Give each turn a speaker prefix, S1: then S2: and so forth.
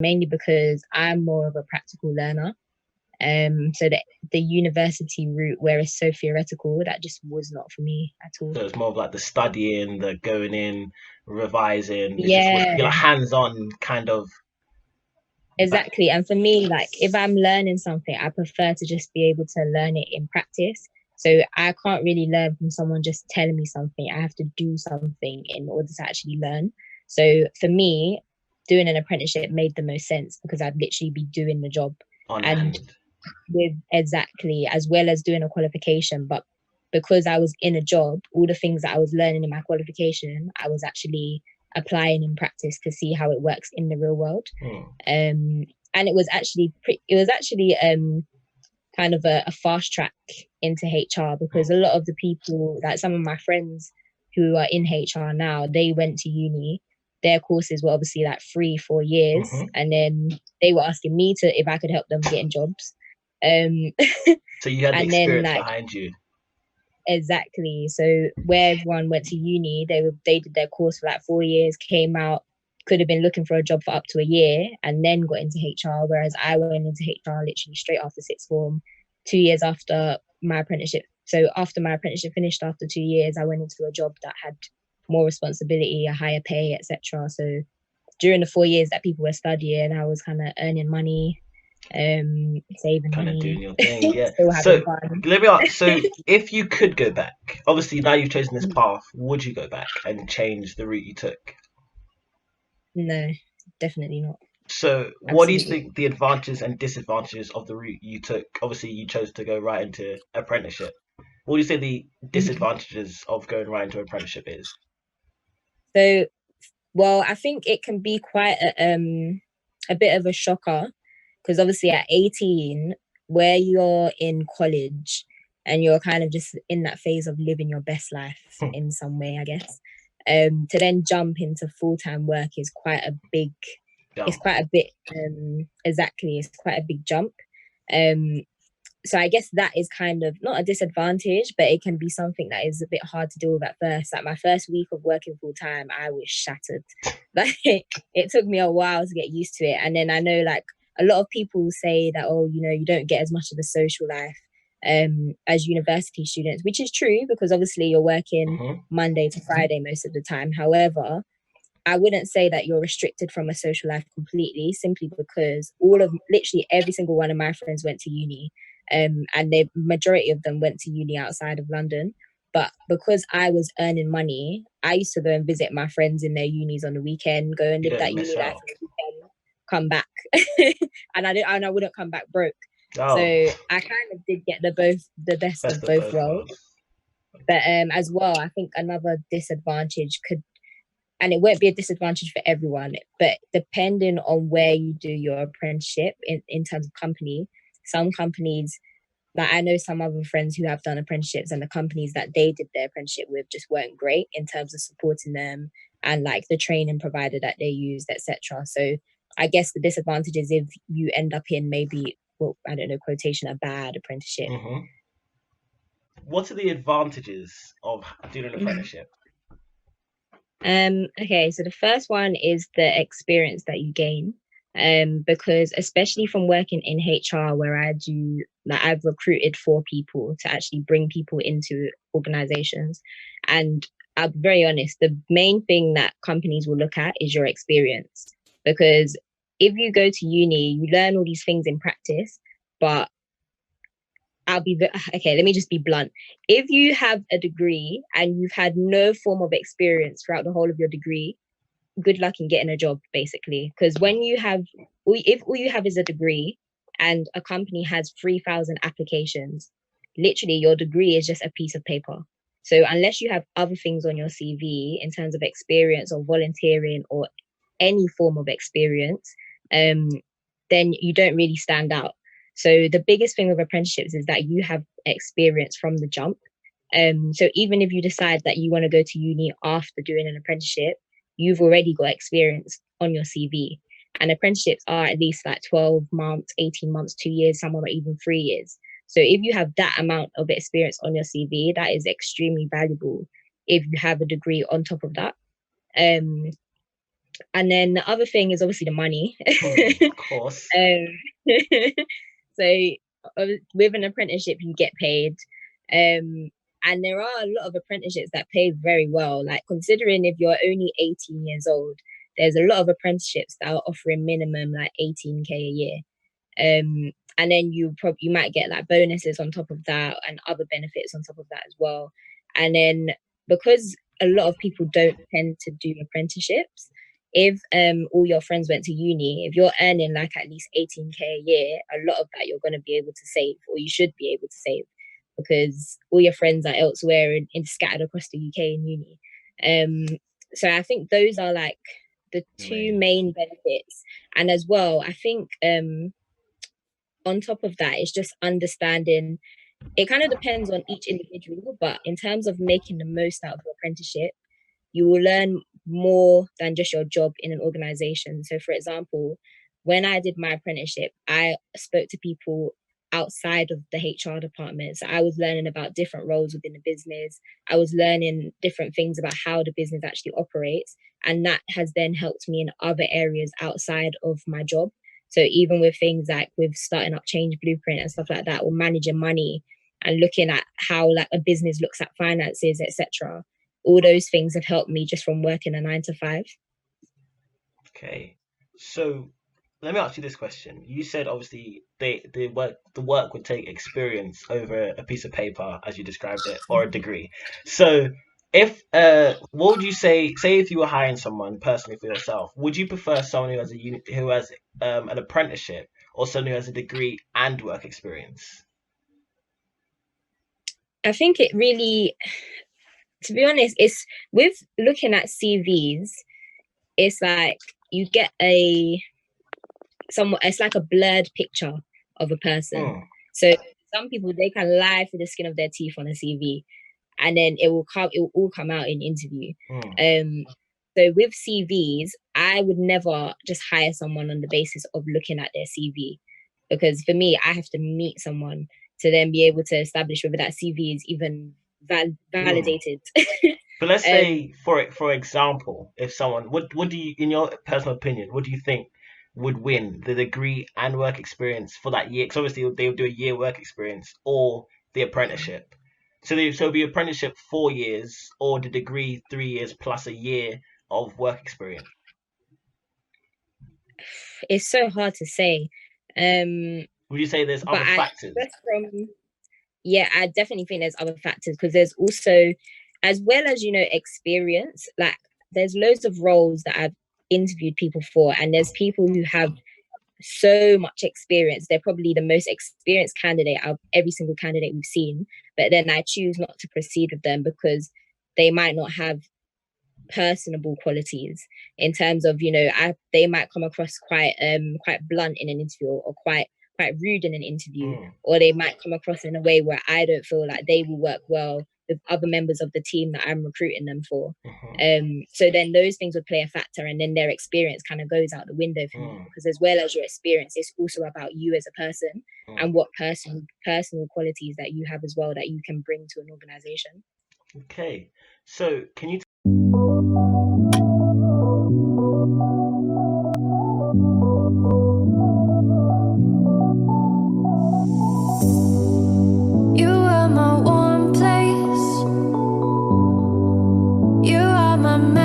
S1: mainly because I'm more of a practical learner. So the university route where it's so theoretical, that just was not for me at all.
S2: So it's more of like the studying, the going in, revising. It's just
S1: Yeah,
S2: you're like hands-on kind of. But
S1: exactly. And for me, like if I'm learning something, I prefer to just be able to learn it in practice. So I can't really learn from someone just telling me something. I have to do something in order to actually learn. So for me, doing an apprenticeship made the most sense because I'd literally be doing the job
S2: on
S1: and
S2: hand.
S1: with exactly as well as doing a qualification. But because I was in a job, all the things that I was learning in my qualification, I was actually applying in practice to see how it works in the real world.
S2: Hmm.
S1: And it was actually kind of a fast track into HR because
S2: Hmm.
S1: a lot of the people, like some of my friends who are in HR now, they went to uni. Their courses were obviously like 3-4 years,
S2: Hmm.
S1: and then they were asking me to if I could help them getting jobs. Um,
S2: So you had the
S1: and then
S2: experience
S1: like
S2: behind you.
S1: exactly, so where everyone went to uni, they did their course for like 4 years, came out, could have been looking for a job for up to a year, and then got into HR. Whereas I went into HR literally straight after sixth form, 2 years after my apprenticeship. So after my apprenticeship finished, after 2 years, I went into a job that had more responsibility, a higher pay, etc. So during the 4 years that people were studying, I was kind of earning money, saving
S2: Kind of doing
S1: money,
S2: your thing, yeah.
S1: still having
S2: So
S1: fun.
S2: let me ask. So if you could go back, obviously now you've chosen this path, would you go back and change the route you took?
S1: No, definitely not.
S2: So what do you
S1: Absolutely.
S2: think the advantages and disadvantages of the route you took? Obviously, you chose to go right into apprenticeship. What do you say the
S1: Mhm.
S2: disadvantages of going right into apprenticeship is?
S1: So, well, I think it can be quite a bit of a shocker because obviously at 18, where you're in college and you're kind of just in that phase of living your best life
S2: Hmm.
S1: in some way, I guess. To then jump into full-time work is quite a big, it's
S2: Jump.
S1: quite a bit, exactly, it's quite a big jump. Um, so I guess that is kind of not a disadvantage, but it can be something that is a bit hard to deal with at first. Like my first week of working full time, I was shattered. Like it took me a while to get used to it. And then I know like a lot of people say that, oh, you don't get as much of a social life as university students, which is true because obviously you're working
S2: Hmm.
S1: Monday to Friday most of the time. However, I wouldn't say that you're restricted from a social life completely, simply because all of literally every single one of my friends went to uni, and the majority of them went to uni outside of London. But because I was earning money, I used to go and visit my friends in their unis on the weekend, go and
S2: You
S1: live
S2: don't
S1: that
S2: miss
S1: uni life
S2: out.
S1: on the weekend, come back, and I wouldn't come back broke. So
S2: Oh,
S1: I kind of did get the best
S2: best
S1: of
S2: of
S1: both
S2: both
S1: worlds.
S2: worlds.
S1: But as well, I think another disadvantage could, and it won't be a disadvantage for everyone, but depending on where you do your apprenticeship in terms of company, some companies, like I know some other friends who have done apprenticeships, and the companies that they did their apprenticeship with just weren't great in terms of supporting them and like the training provider that they used, etc. So I guess the disadvantage is if you end up in maybe, well, I don't know, quotation, a bad apprenticeship.
S2: Hmm. What are the advantages of doing an apprenticeship?
S1: Okay, so the first one is the experience that you gain. Because especially from working in HR where I've recruited for people to actually bring people into organizations. And I'll be very honest, the main thing that companies will look at is your experience. Because if you go to uni, you learn all these things in practice, but okay, let me just be blunt. If you have a degree and you've had no form of experience throughout the whole of your degree, good luck in getting a job, basically. Because if all you have is a degree and a company has 3,000 applications, literally your degree is just a piece of paper. So unless you have other things on your CV in terms of experience or volunteering or any form of experience, um, then you don't really stand out. So the biggest thing with apprenticeships is that you have experience from the jump. So even if you decide that you want to go to uni after doing an apprenticeship, you've already got experience on your CV. And apprenticeships are at least like 12 months, 18 months, 2 years, some are even 3 years. So if you have that amount of experience on your CV, that is extremely valuable if you have a degree on top of that. Um, And then the other thing is obviously the money.
S2: Of course.
S1: um, so with an apprenticeship, you get paid. Um, and there are a lot of apprenticeships that pay very well. Like considering if you're only 18 years old, there's a lot of apprenticeships that are offering minimum like 18K a year. And then you might get like bonuses on top of that and other benefits on top of that as well. And then because a lot of people don't tend to do apprenticeships, if all your friends went to uni, if you're earning like at least 18K a year, a lot of that you're going to be able to save, or you should be able to save, because all your friends are elsewhere and scattered across the UK in uni. So I think those are like the two main benefits. And as well, I think on top of that, it's just understanding. It kind of depends on each individual, but in terms of making the most out of your apprenticeship, you will learn more than just your job in an organization. So, for example, when I did my apprenticeship, I spoke to people outside of the HR department. So, I was learning about different roles within the business. I was learning different things about how the business actually operates. And that has then helped me in other areas outside of my job. So, even with things like with starting up Change Blueprint and stuff like that, or managing money and looking at how like a business looks at finances, etc., all those things have helped me just from working a 9 to 5.
S2: Okay. So let me ask you this question. You said obviously the work would take experience over a piece of paper, as you described it, or a degree. So if what would you say if you were hiring someone personally for yourself, would you prefer someone who has an apprenticeship, or someone who has a degree and work experience?
S1: I think it really, to be honest, it's with looking at CVs, it's like you get it's like a blurred picture of a person.
S2: Hmm.
S1: So some people, they can lie through the skin of their teeth on a CV, and then it will all come out in interview.
S2: Hmm.
S1: Um, so with CVs, I would never just hire someone on the basis of looking at their CV, because for me, I have to meet someone to then be able to establish whether that CV is even
S2: Hmm.
S1: validated.
S2: But let's
S1: um,
S2: say, for example, if someone, what do you, in your personal opinion, what do you think would win, the degree and work experience for that year? Because obviously they would do a year work experience or the apprenticeship. So it'd be apprenticeship 4 years or the degree 3 years plus a year of work experience.
S1: it's so hard to say. Um,
S2: Would you say there's
S1: but
S2: other
S1: I
S2: factors?
S1: just from Yeah, I definitely think there's other factors, because there's also, as well as experience, like there's loads of roles that I've interviewed people for, and there's people who have so much experience. They're probably the most experienced candidate out of every single candidate we've seen, but then I choose not to proceed with them because they might not have personable qualities, in terms of they might come across quite blunt in an interview, or quite rude in an interview,
S2: Mm,
S1: or they might come across in a way where I don't feel like they will work well with other members of the team that I'm recruiting them for.
S2: mhm,
S1: So then those things would play a factor, and then their experience kind of goes out the window for me,
S2: mm,
S1: because as well as your experience, it's also about you as a person,
S2: mm.
S1: and what personal qualities that you have as well that you can bring to an organization.
S2: Okay. So can you